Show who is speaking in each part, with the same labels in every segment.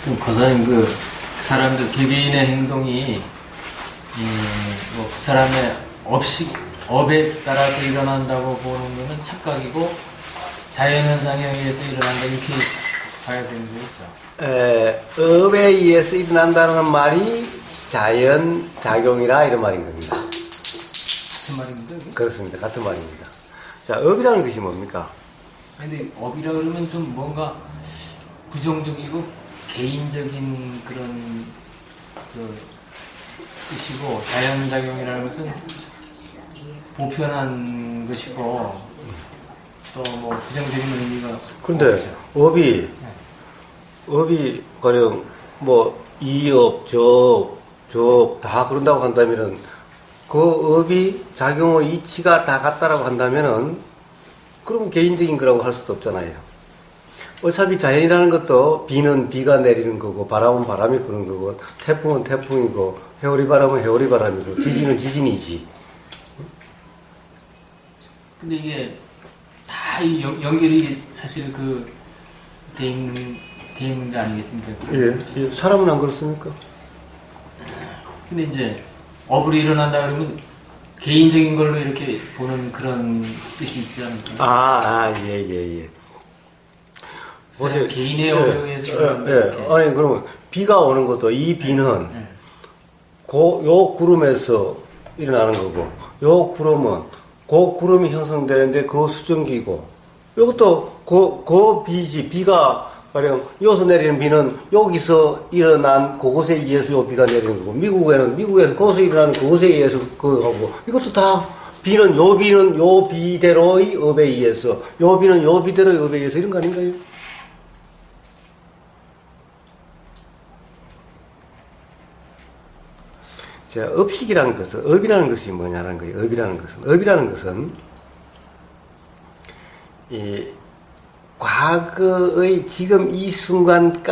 Speaker 1: 그럼 거사님 그 사람들 개개인의 행동이 뭐 그 사람의 업에 따라서 일어난다고 보는 거는 착각이고 자연현상에 의해서 일어난다 이렇게 봐야 되는 거겠죠.
Speaker 2: 업에 의해서 일어난다는 말이 자연작용이라 이런 말인 겁니다.
Speaker 1: 같은 말입니다. 이게?
Speaker 2: 그렇습니다. 같은 말입니다. 자, 업이라는 것이 뭡니까?
Speaker 1: 근데 업이라 그러면 좀 뭔가 부정적이고 개인적인 그런 그 뜻이고 자연작용이라는 것은 보편한 것이고 또 뭐 부정적인 의미가
Speaker 2: 그런데
Speaker 1: 없죠.
Speaker 2: 업이 가령 뭐 이업, 저 다 그런다고 한다면은 그 업이 작용의 이치가 다 같다라고 한다면은 그럼 개인적인 거라고 할 수도 없잖아요. 어차피 자연이라는 것도 비는 비가 내리는 거고 바람은 바람이 부는 거고 태풍은 태풍이고 해오리 바람은 해오리 바람이고 지진은 지진이지.
Speaker 1: 근데 이게 다 연결이 사실 돼 있는 게 아니겠습니까?
Speaker 2: 예, 사람은 안 그렇습니까?
Speaker 1: 근데 이제 업으로 일어난다 그러면 개인적인 걸로 이렇게 보는 그런 뜻이 있지 않을까?
Speaker 2: 예.
Speaker 1: 사람 개인의 업에 의해서
Speaker 2: 아니, 그러면 비가 오는 것도 이 비는 요 구름에서 일어나는 거고, 요 구름은 그 구름이 형성되는데 그 수증기고, 이것도 비가 가령 여기서 내리는 비는 여기서 일어난 그것에 의해서 요 비가 내리는 거고, 미국에서 거기서 일어나는 그것에 의해서 그거하고, 이것도 다 비는 요 비대로의 업에 의해서, 요 비는 요 비대로의 업에 의해서 이런 거 아닌가요? 자, 업이라는 것이 뭐냐는 거예요. 업이라는 것은, 과거의 지금 이 순간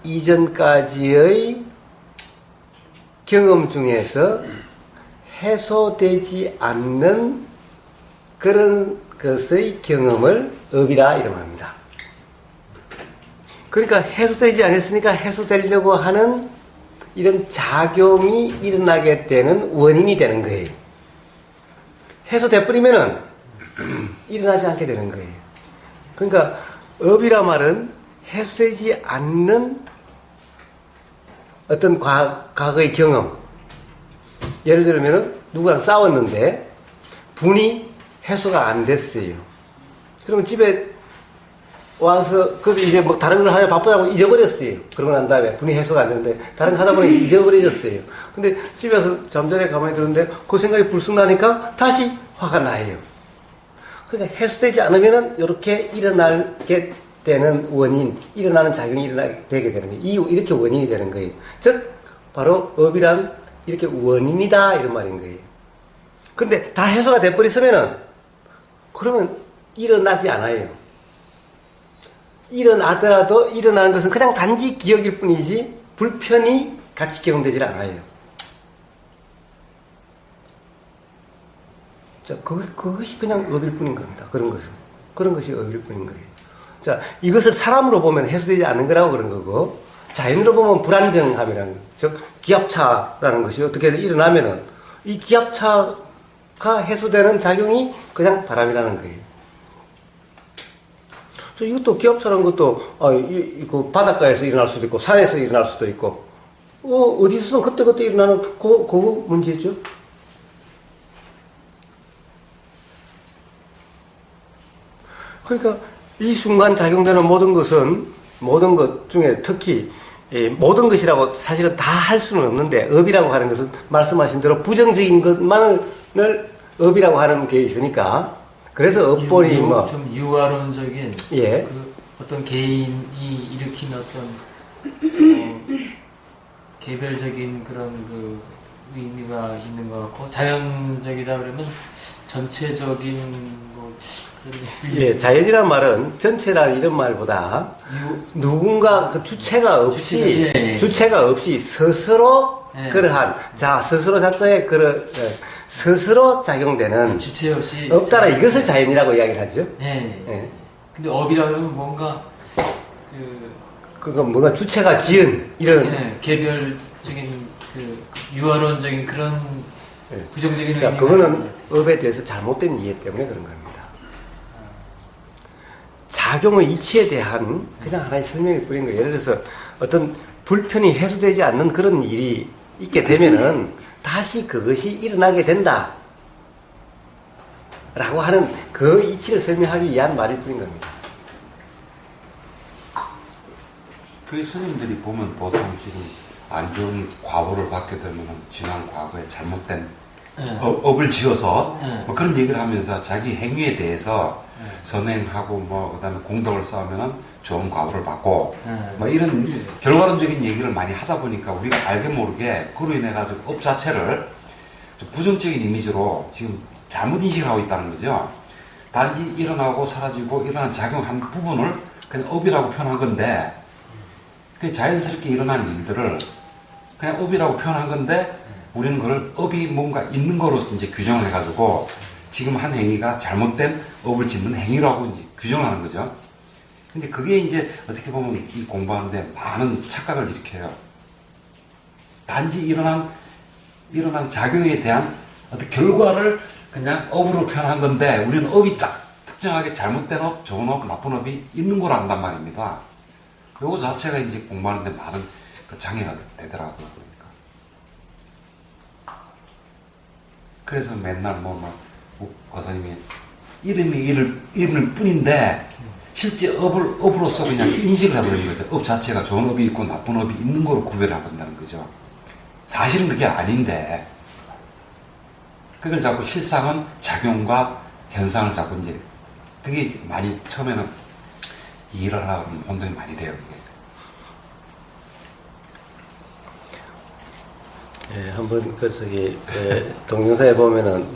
Speaker 2: 이전까지의 경험 중에서 해소되지 않는 그런 것의 경험을 업이라 이름합니다. 그러니까 해소되지 않았으니까 해소되려고 하는 이런 작용이 일어나게 되는 원인이 되는 거예요. 해소돼버리면은 일어나지 않게 되는 거예요. 그러니까 업이라 말은 해소되지 않는 어떤 과거의 경험. 예를 들면은 누구랑 싸웠는데 분이 해소가 안 됐어요. 그러면 집에 와서 이제 뭐 다른 걸 하려 바쁘다고 잊어버렸어요. 그러고 난 다음에 분이 해소가 안 되는데 다른 거 하다 보니 잊어버려졌어요. 근데 집에서 잠자리에 가만히 들었는데 그 생각이 불쑥 나니까 다시 화가 나요. 그러니까 해소되지 않으면은 이렇게 일어나게 되는 원인, 일어나는 작용이 되게 되는 거예요. 이렇게 원인이 되는 거예요. 즉 바로 업이란 이렇게 원인이다 이런 말인 거예요. 그런데 다 해소가 돼버렸으면은 그러면 일어나지 않아요. 일어나더라도 일어나는 것은 그냥 단지 기억일 뿐이지 불편이 같이 경험되질 않아요. 자, 그것이 그냥 업일 뿐인 겁니다. 그런 것이 업일 뿐인 거예요. 자, 이것을 사람으로 보면 해소되지 않는 거라고 그런 거고, 자연으로 보면 불안정함이라는, 즉, 기압차라는 것이 어떻게 일어나면은, 이 기압차가 해소되는 작용이 그냥 바람이라는 거예요. 그래서 이것도 기압차라는 것도, 그 바닷가에서 일어날 수도 있고, 산에서 일어날 수도 있고, 어디서든 그때그때 일어나는 그거 문제죠. 그러니까 이 순간 작용되는 모든 것 중에 특히 모든 것이라고 사실은 다 할 수는 없는데 업이라고 하는 것은 말씀하신 대로 부정적인 것만을 업이라고 하는 게 있으니까 그래서 업본이
Speaker 1: 좀 유화론적인
Speaker 2: 예.
Speaker 1: 그 어떤 개인이 일으킨 어떤 개별적인 그런 그 의미가 있는 것 같고 자연적이다 그러면 전체적인 뭐
Speaker 2: 예, 자연이란 말은 전체라는 이런 말보다 누군가 그 주체가 없이 스스로 그러한 스스로 자체에 스스로 작용되는
Speaker 1: 주체 없이
Speaker 2: 없다라 이것을 자연이라고 이야기를 하죠.
Speaker 1: 네. 근데 업이라 그러면 뭔가
Speaker 2: 그건 뭔가 주체가 지은 이런
Speaker 1: 네, 개별적인 그 유아론적인 그런
Speaker 2: 네.
Speaker 1: 부정적인
Speaker 2: 자,
Speaker 1: 의미가
Speaker 2: 그거는 업에 대해서 잘못된 이해 때문에 그런 겁니다. 작용의 이치에 대한 그냥 하나의 설명일 뿐인 거예요. 예를 들어서 어떤 불편이 해소되지 않는 그런 일이 있게 되면은 다시 그것이 일어나게 된다. 라고 하는 그 이치를 설명하기 위한 말일 뿐인 겁니다.
Speaker 3: 그 스님들이 보면 보통 지금 안 좋은 과보를 받게 되면 지난 과거에 잘못된 업을 지어서 뭐 그런 얘기를 하면서 자기 행위에 대해서 선행하고 뭐 그다음에 공덕을 쌓으면 좋은 과보를 받고 뭐 이런 결과론적인 얘기를 많이 하다 보니까 우리가 알게 모르게 그로 인해 가지고 업 자체를 좀 부정적인 이미지로 지금 잘못 인식하고 있다는 거죠. 단지 일어나고 사라지고 일어난 작용 한 부분을 그냥 업이라고 표현한 건데 그 자연스럽게 일어나는 일들을 그냥 업이라고 표현한 건데 우리는 그걸 업이 뭔가 있는 거로 이제 규정을 해가지고 지금 한 행위가 잘못된 업을 짓는 행위라고 이제 규정하는 거죠. 근데 그게 이제 어떻게 보면 이 공부하는데 많은 착각을 일으켜요. 단지 일어난 작용에 대한 어떤 결과를 그냥 업으로 표현한 건데 우리는 업이 딱 특정하게 잘못된 업, 좋은 업, 나쁜 업이 있는 걸 안단 말입니다. 요거 자체가 이제 공부하는데 많은 그 장애가 되더라고요. 그러니까. 그래서 맨날 거사님이 이름일 뿐인데 실제 업으로서 그냥 인식을 해버리는 거죠. 업 자체가 좋은 업이 있고 나쁜 업이 있는 거로 구별을 해본다는 거죠. 사실은 그게 아닌데 그걸 자꾸 실상은 작용과 현상을 자꾸 이제 그게 많이 처음에는 이해를 하려고 하면 혼동이 많이 돼요. 이게.
Speaker 2: 예, 한번 동영상에 보면은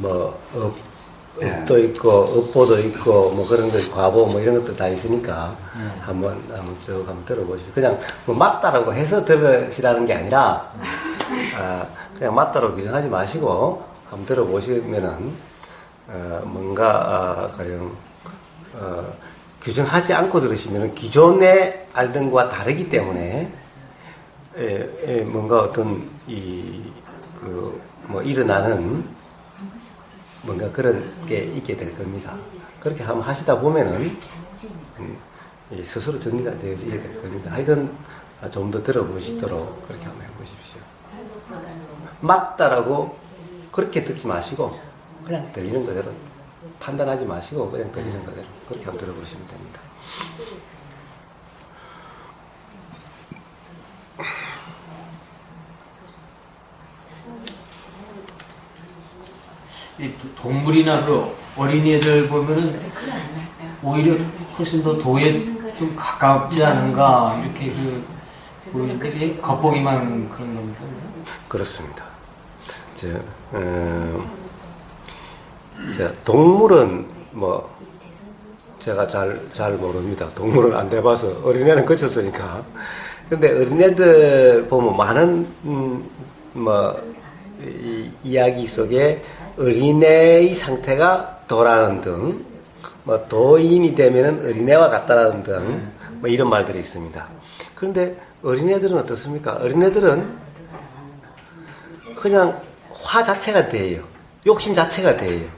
Speaker 2: 업도 있고 업보도 있고 뭐 그런 거 과보 뭐 이런 것도 다 있으니까 한번 들어보시죠. 그냥 뭐 맞다라고 해서 들으시라는 게 아니라 그냥 맞다라고 규정하지 마시고 한번 들어보시면은 뭔가 가령 규정하지 않고 들으시면은 기존에 알던 것과 다르기 때문에 뭔가 어떤 일어나는 뭔가 그런 게 있게 될 겁니다. 그렇게 한번 하시다 보면은 스스로 정리가 되어지게 될 겁니다. 하여튼 좀 더 들어보시도록 그렇게 한번 해보십시오. 맞다라고 그렇게 듣지 마시고 그냥 들리는 그대로 판단하지 마시고 그냥 들리는 그대로 그렇게 한번 들어보시면 됩니다.
Speaker 1: 이 동물이나 그 어린이들 보면은 오히려 훨씬 더 도에 좀 가깝지 않은가 이렇게 보이는데 그게 겉보기만 그런 겁니다.
Speaker 2: 그렇습니다. 동물은 제가 잘 모릅니다. 동물은 안 돼봐서 어린애는 거쳤으니까. 근데 어린애들 보면 많은 이야기 속에 어린애의 상태가 도라는 등, 도인이 되면은 어린애와 같다라는 등, 이런 말들이 있습니다. 그런데 어린애들은 어떻습니까? 어린애들은 그냥 화 자체가 돼요. 욕심 자체가 돼요.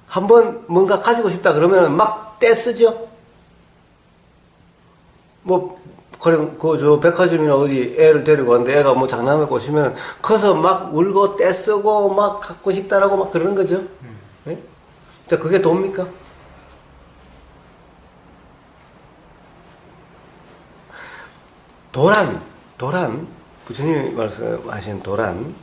Speaker 2: 한번 뭔가 가지고 싶다 그러면 막 떼쓰죠? 백화점이나 어디 애를 데리고 왔는데 애가 장난감에 꽂히면 커서 막 울고 떼쓰고 막 갖고 싶다라고 막 그러는 거죠. 네? 자, 그게 돕니까? 도란, 부처님이 말씀하신 도란,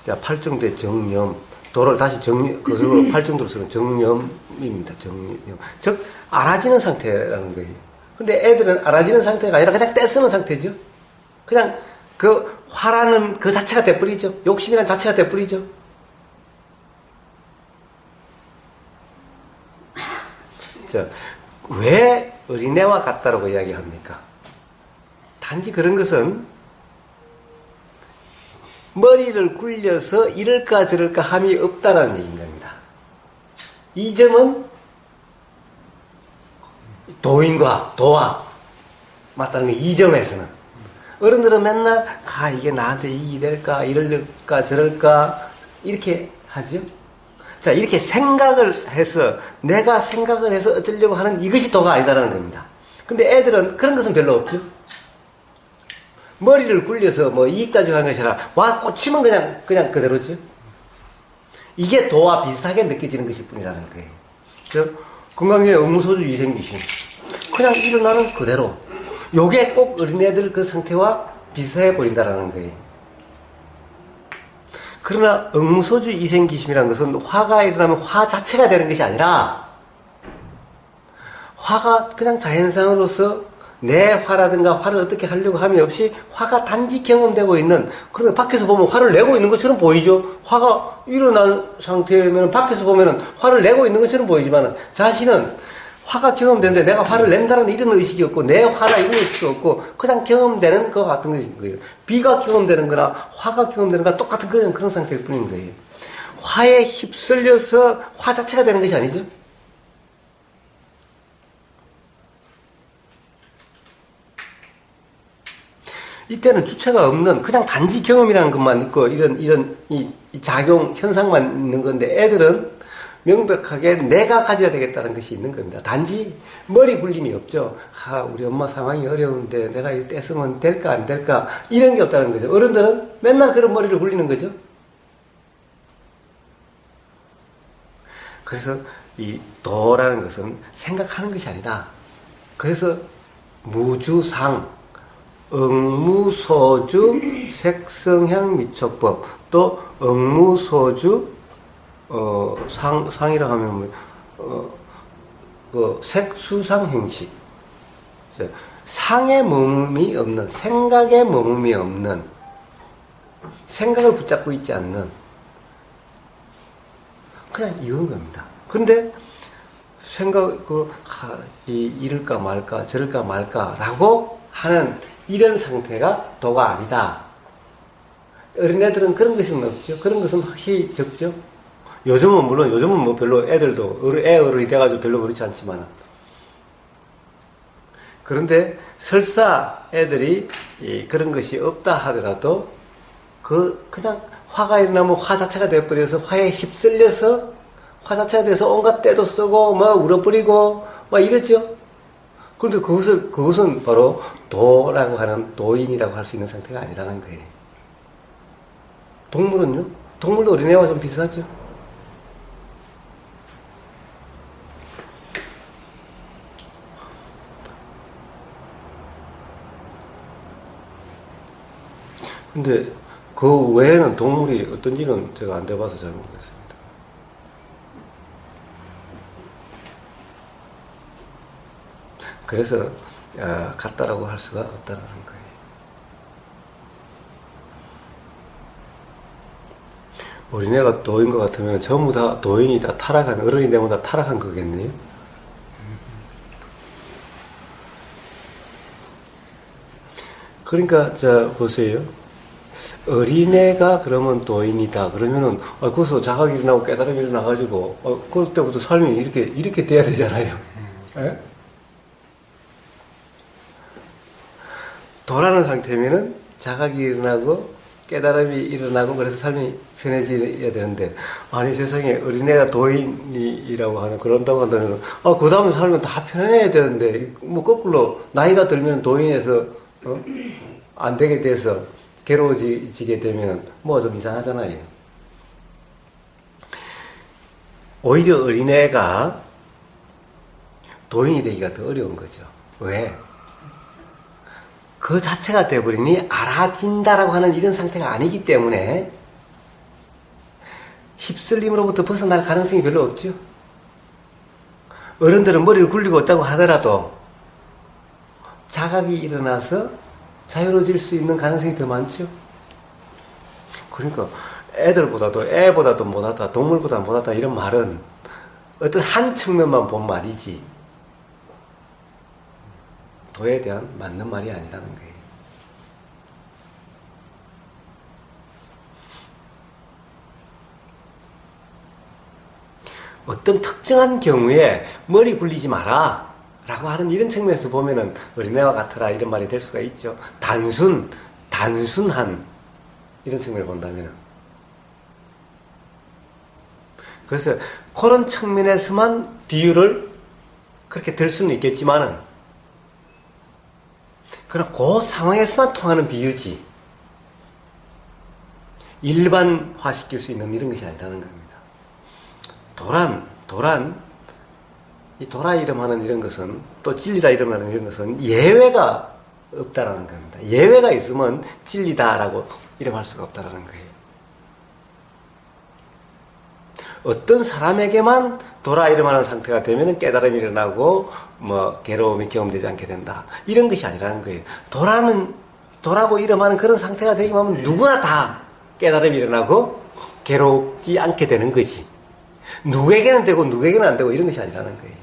Speaker 2: 자, 8정도의 정념, 도를 다시 그것으로 8정도로 쓰면 정념입니다. 정념. 즉, 알아지는 상태라는 거예요. 근데 애들은 알아지는 상태가 아니라 그냥 떼쓰는 상태죠. 그냥 그 화라는 그 자체가 돼버리죠. 욕심이라는 자체가 돼버리죠. 자, 왜 어린애와 같다라고 이야기합니까? 단지 그런 것은 머리를 굴려서 이럴까 저럴까 함이 없다라는 얘기인 겁니다. 이 점은 도인과 도와 맞다는 게 이 점에서는. 어른들은 맨날 이게 나한테 이익이 될까 이럴까 저럴까 이렇게 하죠. 자, 이렇게 생각을 해서 내가 생각을 해서 어쩌려고 하는 이것이 도가 아니다라는 겁니다. 근데 애들은 그런 것은 별로 없죠. 머리를 굴려서 뭐 이익 따지고 하는 것이 아니라 와 꽂히면 그냥 그대로죠. 이게 도와 비슷하게 느껴지는 것일 뿐이라는 거예요. 건강에 업무소주 위생귀신 그냥 일어나는 그대로. 요게 꼭 어린애들 그 상태와 비슷해 보인다라는 거예요. 그러나 응무소주 이생기심이라는 것은 화가 일어나면 화 자체가 되는 것이 아니라 화가 그냥 자연상으로서 내 화라든가 화를 어떻게 하려고 함이 없이 화가 단지 경험되고 있는, 그러니까 밖에서 보면 화를 내고 있는 것처럼 보이죠. 화가 일어난 상태면 밖에서 보면 화를 내고 있는 것처럼 보이지만 자신은 화가 경험되는데 내가 화를 낸다는 이런 의식이 없고 내 화나 이런 의식이 없고 그냥 경험되는 것 같은 것인 거예요. 비가 경험되는 거나 화가 경험되는 거나 똑같은 그런 상태일 뿐인 거예요. 화에 휩쓸려서 화 자체가 되는 것이 아니죠. 이때는 주체가 없는 그냥 단지 경험이라는 것만 있고 이런 이 작용 현상만 있는 건데, 애들은 명백하게 내가 가져야 되겠다는 것이 있는 겁니다. 단지 머리 굴림이 없죠. 우리 엄마 상황이 어려운데 내가 이거 떼쓰면 될까 안 될까 이런 게 없다는 거죠. 어른들은 맨날 그런 머리를 굴리는 거죠. 그래서 이 도라는 것은 생각하는 것이 아니다. 그래서 무주상, 응무소주, 색성향 미촉법, 또 응무소주 상이라 하면 색수상 행식. 상에 머금이 없는, 생각에 머금이 없는, 생각을 붙잡고 있지 않는, 그냥 이건 겁니다. 그런데 이럴까 말까 저럴까 말까라고 하는 이런 상태가 도가 아니다. 어린애들은 그런 것은 없죠. 그런 것은 확실히 적죠. 요즘은 뭐 별로 애들도 어른이 돼가지고 별로 그렇지 않지만, 그런데 설사 애들이 그런 것이 없다 하더라도 그냥 화가 일어나면 화 자체가 되어버려서 화에 휩쓸려서 화 자체가 돼서 온갖 때도 쓰고 울어버리고 이러죠. 그런데 그것은 바로 도라고 하는 도인이라고 할 수 있는 상태가 아니라는 거예요. 동물은요? 동물도 어린애와 좀 비슷하죠. 근데 그 외에는 동물이 어떤지는 제가 안 돼봐서 잘 모르겠습니다. 그래서 같다라고 할 수가 없다는 거예요. 어린애가 도인 것 같으면 전부 다 도인이 다 타락한, 어른이 되면 다 타락한 거겠네요. 그러니까 보세요. 어린애가 그러면 도인이다 그러면은 거기서 자각이 일어나고 깨달음이 일어나가지고 그때부터 삶이 이렇게 돼야 되잖아요. 에? 도라는 상태면은 자각이 일어나고 깨달음이 일어나고 그래서 삶이 편해져야 되는데, 아니 세상에 어린애가 도인이라고 하는 그런다고 한다면 그 다음에 살면 다 편해야 되는데 뭐 거꾸로 나이가 들면 도인에서 안 되게 돼서 괴로워지게 되면 뭐 좀 이상하잖아요. 오히려 어린애가 도인이 되기가 더 어려운 거죠. 왜? 그 자체가 돼버리니 알아진다라고 하는 이런 상태가 아니기 때문에 휩쓸림으로부터 벗어날 가능성이 별로 없죠. 어른들은 머리를 굴리고 없다고 하더라도 자각이 일어나서 자유로워질 수 있는 가능성이 더 많죠. 그러니까 애보다도 못하다, 동물보다 못하다 이런 말은 어떤 한 측면만 본 말이지 도에 대한 맞는 말이 아니라는 거예요. 어떤 특정한 경우에 머리 굴리지 마라, 라고 하는 이런 측면에서 보면은 어린애와 같으라 이런 말이 될 수가 있죠. 단순한 이런 측면을 본다면은. 그래서 그런 측면에서만 비유를 그렇게 들 수는 있겠지만은, 그럼 그 상황에서만 통하는 비유지, 일반화시킬 수 있는 이런 것이 아니라는 겁니다. 이 도라 이름하는 이런 것은, 또 진리다 이름하는 이런 것은 예외가 없다라는 겁니다. 예외가 있으면 진리다라고 이름할 수가 없다라는 거예요. 어떤 사람에게만 도라 이름하는 상태가 되면 깨달음이 일어나고 괴로움이 경험되지 않게 된다, 이런 것이 아니라는 거예요. 도라고 이름하는 그런 상태가 되기만 하면 누구나 다 깨달음이 일어나고 괴롭지 않게 되는 거지, 누구에게는 되고 누구에게는 안 되고 이런 것이 아니라는 거예요.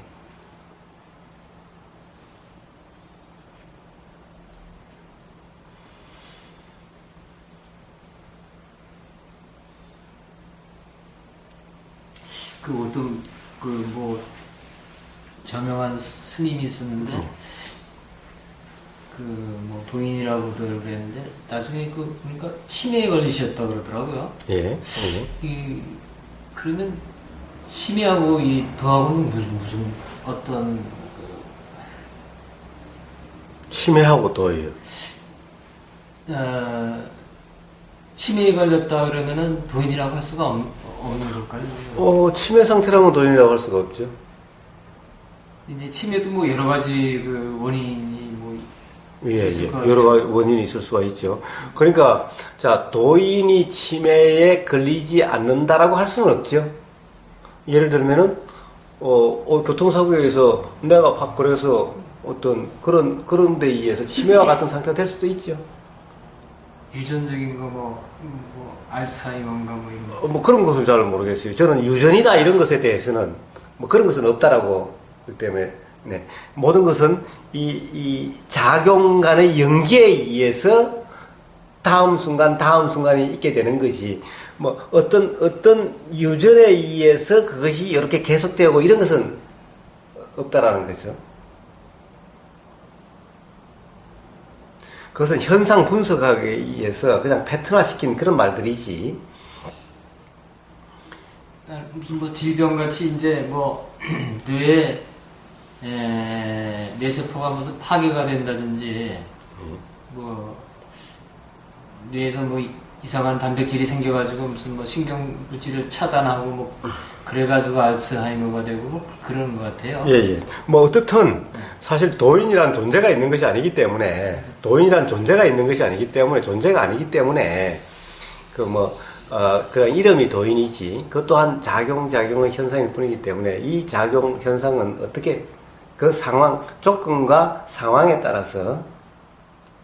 Speaker 1: 그 어떤 저명한 스님이 있었는데 도인이라고들 그랬는데 나중에 보니까 치매에 걸리셨다 그러더라고요.
Speaker 2: 예.
Speaker 1: 그러면 치매하고 이 도하고는 무슨 어떤
Speaker 2: 치매하고 도예요.
Speaker 1: 치매에 걸렸다 그러면은 도인이라고 할 수가 없는 걸까요?
Speaker 2: 치매 상태라면 도인이라고 할 수가 없죠.
Speaker 1: 이제 치매도 여러 가지 원인이
Speaker 2: 여러 가지 원인이 있을 수가 있죠. 그러니까 자, 도인이 치매에 걸리지 않는다라고 할 수는 없죠. 예를 들면은 교통사고에 의해서 내가 확 그래서 어떤 그런 데 의해서 치매와 같은 상태가 될 수도 있죠.
Speaker 1: 유전적인 거 알츠하이머인가 이런 거.
Speaker 2: 그런 것은 잘 모르겠어요. 저는 유전이다 이런 것에 대해서는 그런 것은 없다라고 그렇기 때문에, 네. 모든 것은 이 작용 간의 연기에 의해서 다음 순간이 있게 되는 것이, 어떤 유전에 의해서 그것이 이렇게 계속되고 이런 것은 없다라는 거죠. 그것은 현상 분석하기 위해서 그냥 패턴화시킨 그런 말들이지.
Speaker 1: 무슨 질병같이 이제 뇌에 뇌세포가 무슨 파괴가 된다든지 뇌에서 이상한 단백질이 생겨가지고 무슨 신경 물질을 차단하고 그래가지고 알츠하이머가 되고 그러는 것 같아요.
Speaker 2: 예. 어떻든 사실 도인이란 존재가 있는 것이 아니기 때문에, 존재가 아니기 때문에 그냥 이름이 도인이지, 그것 또한 작용의 현상일 뿐이기 때문에, 이 작용 현상은 어떻게 그 조건과 상황에 따라서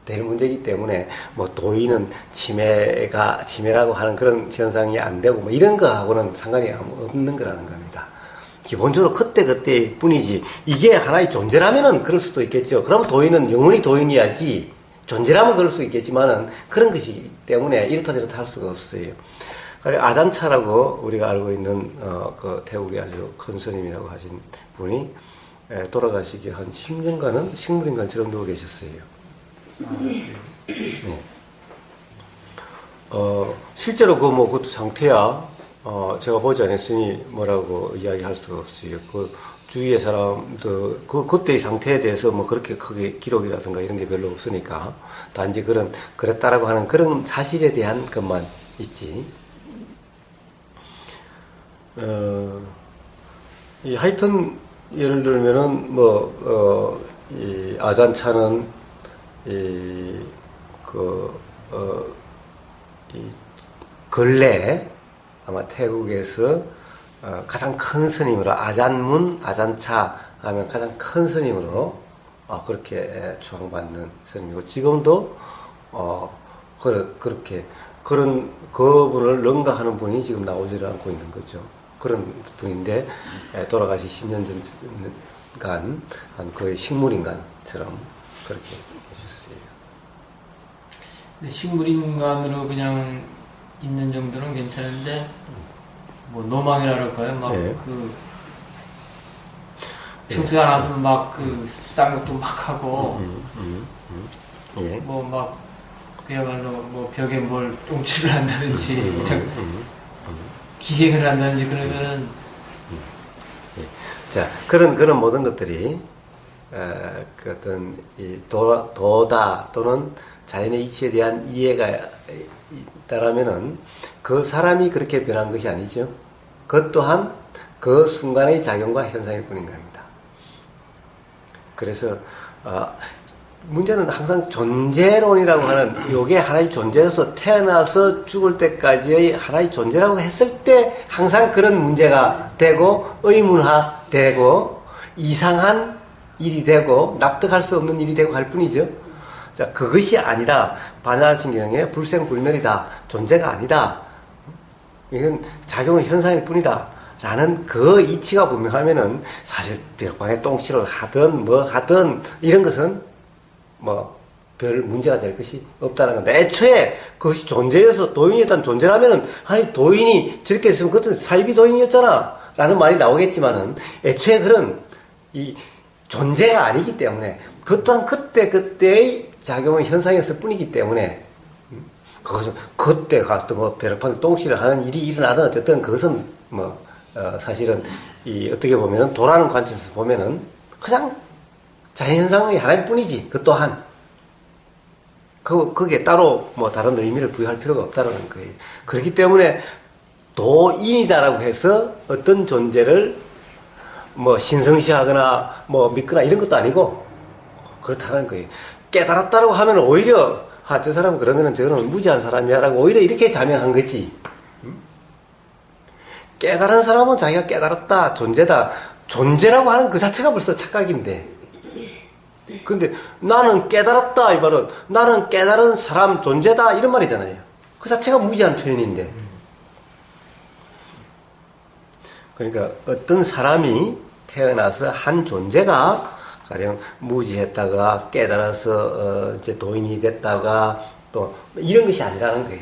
Speaker 2: 될 문제이기 때문에, 도인은 치매라고 하는 그런 현상이 안 되고 이런 거하고는 상관이 없는 거라는 겁니다. 기본적으로 그때 뿐이지, 이게 하나의 존재라면은 그럴 수도 있겠죠. 그러면 도인은 영원히 도인이야지, 존재라면 그럴 수 있겠지만은 그런 것이기 때문에 이렇다 저렇다 할 수가 없어요. 아잔차라고 우리가 알고 있는 태국의 아주 큰 스님이라고 하신 분이 돌아가시기 한 10년간은 식물인간처럼 누워 계셨어요. 네. 실제로 그것도 상태야. 제가 보지 않았으니 뭐라고 이야기할 수가 없어요. 주위의 사람도 그때의 상태에 대해서 그렇게 크게 기록이라든가 이런 게 별로 없으니까, 단지 그랬다라고 하는 그런 사실에 대한 것만 있지. 하여튼 예를 들면은 이 아잔차는 근래 아마 태국에서 가장 큰 스님으로, 아잔차 하면 가장 큰 스님으로 그렇게 추앙받는 스님이고, 지금도 그렇게 그분을 능가하는 분이 지금 나오지를 않고 있는 거죠. 그런 분인데, 돌아가시 10년 전간 거의 식물인간처럼 그렇게 계셨어요.
Speaker 1: 식물인간으로 그냥 있는 정도는 괜찮은데 노망이라 그럴까요? 평소에 안 하던 막 그 쌍욕도 막 하고
Speaker 2: 예.
Speaker 1: 뭐 막 그야말로 뭐 벽에 뭘 똥칠을 한다든지 기행을 한다든지 그러면은
Speaker 2: 자, 그런 모든 것들이 그 어떤 이 도다 또는 자연의 이치에 대한 이해가 있다라면은 그 사람이 그렇게 변한 것이 아니죠. 그것 또한 그 순간의 작용과 현상일 뿐인 겁니다. 그래서 문제는 항상 존재론이라고 하는 요게 하나의 존재로서 태어나서 죽을 때까지의 하나의 존재라고 했을 때 항상 그런 문제가 되고 의문화되고 이상한 일이 되고 납득할 수 없는 일이 되고 할 뿐이죠. 자, 그것이 아니라 반야신경의 불생불멸이다. 존재가 아니다. 이건 작용의 현상일 뿐이다. 라는 그 이치가 분명하면은 사실 벽방에 똥칠을 하든 뭐 하든 이런 것은 뭐 별 문제가 될 것이 없다는 건데 애초에 그것이 존재여서 도인이었던 존재라면은 아니 도인이 저렇게 했으면 그것은 사이비 도인이었잖아 라는 말이 나오겠지만은 애초에 그런 이 존재가 아니기 때문에 그것 또한 그때의 작용의 현상이었을 뿐이기 때문에 그것은 그때 가서 뭐 벼락판에 똥칠을 하는 일이 일어나든 어쨌든 그것은 뭐 사실은 이 어떻게 보면은 도라는 관점에서 보면은 그냥 자연현상의 하나일 뿐이지. 그 또한 그게 따로 뭐 다른 의미를 부여할 필요가 없다는 거예요. 그렇기 때문에 도인이다라고 해서 어떤 존재를 뭐 신성시하거나 뭐 믿거나 이런 것도 아니고 그렇다는 거예요. 깨달았다라고 하면 오히려 저 사람은 그러면은 저거는 무지한 사람이야라고 오히려 이렇게 자명한 거지. 깨달은 사람은 자기가 깨달았다, 존재다. 존재라고 하는 그 자체가 벌써 착각인데. 근데 나는 깨달았다 이 말은 나는 깨달은 사람 존재다 이런 말이잖아요. 그 자체가 무지한 표현인데. 그러니까 어떤 사람이 태어나서 한 존재가 가령 무지했다가 깨달아서 이제 도인이 됐다가 또 이런 것이 아니라는 거예요.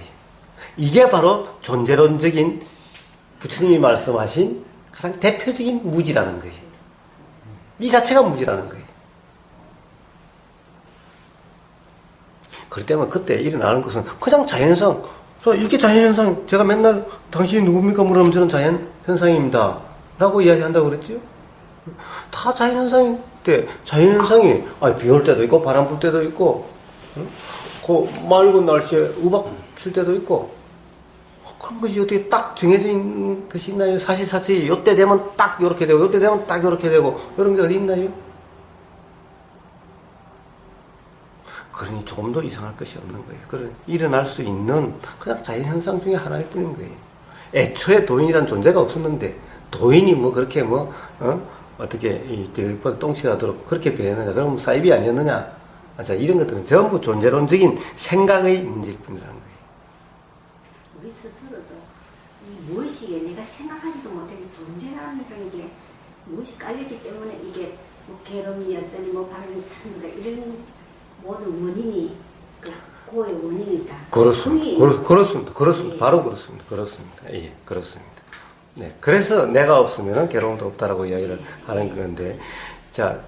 Speaker 2: 이게 바로 존재론적인 부처님이 말씀하신 가장 대표적인 무지라는 거예요. 이 자체가 무지라는 거예요. 그렇기 때문에 그때 일어나는 것은 그냥 자연현상. 이게 자연현상. 제가 맨날 당신이 누굽니까 물으면 저는 자연현상입니다. 라고 이야기한다고 그랬지요. 다 자연현상인데 자연현상이 비 올 때도 있고 바람 불 때도 있고 그 맑은 날씨에 우박 칠 때도 있고 그런 것이 어떻게 딱 정해진 것이 있나요? 사실사치 요때 되면 딱 요렇게 되고 요때 되면 딱 요렇게 되고 이런 게 어디 있나요? 그러니 조금 더 이상할 것이 없는 거예요. 그런 일어날 수 있는 그냥 자연현상 중에 하나일 뿐인 거예요. 애초에 도인이란 존재가 없었는데 도인이 뭐 그렇게 어떻게 이 대륙보다 똥칠하도록 그렇게 변했느냐? 그럼 사이비 아니었느냐? 자, 이런 것들은 전부 존재론적인 생각의 문제일 뿐이라는 거예요.
Speaker 4: 우리 스스로도 이 무의식에 내가 생각하지도 못했는 존재라는 게 무의식 깔렸기 때문에 이게 뭐 괴로움이 어쩌니 뭐 바람이 찬다 이런 모든 원인이 그 고의 원인이다.
Speaker 2: 그렇습니다. 그렇습니다. 바로 그렇습니다. 그렇습니다. 예, 그렇습니다. 네. 그래서 내가 없으면 괴로움도 없다라고 이야기를 하는 건데, 자,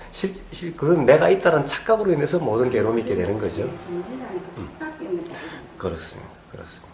Speaker 2: 그건 내가 있다는 착각으로 인해서 모든 괴로움이 있게 되는 거죠.
Speaker 4: 존재라는 그 착각 때문에
Speaker 2: 그렇습니다. 그렇습니다.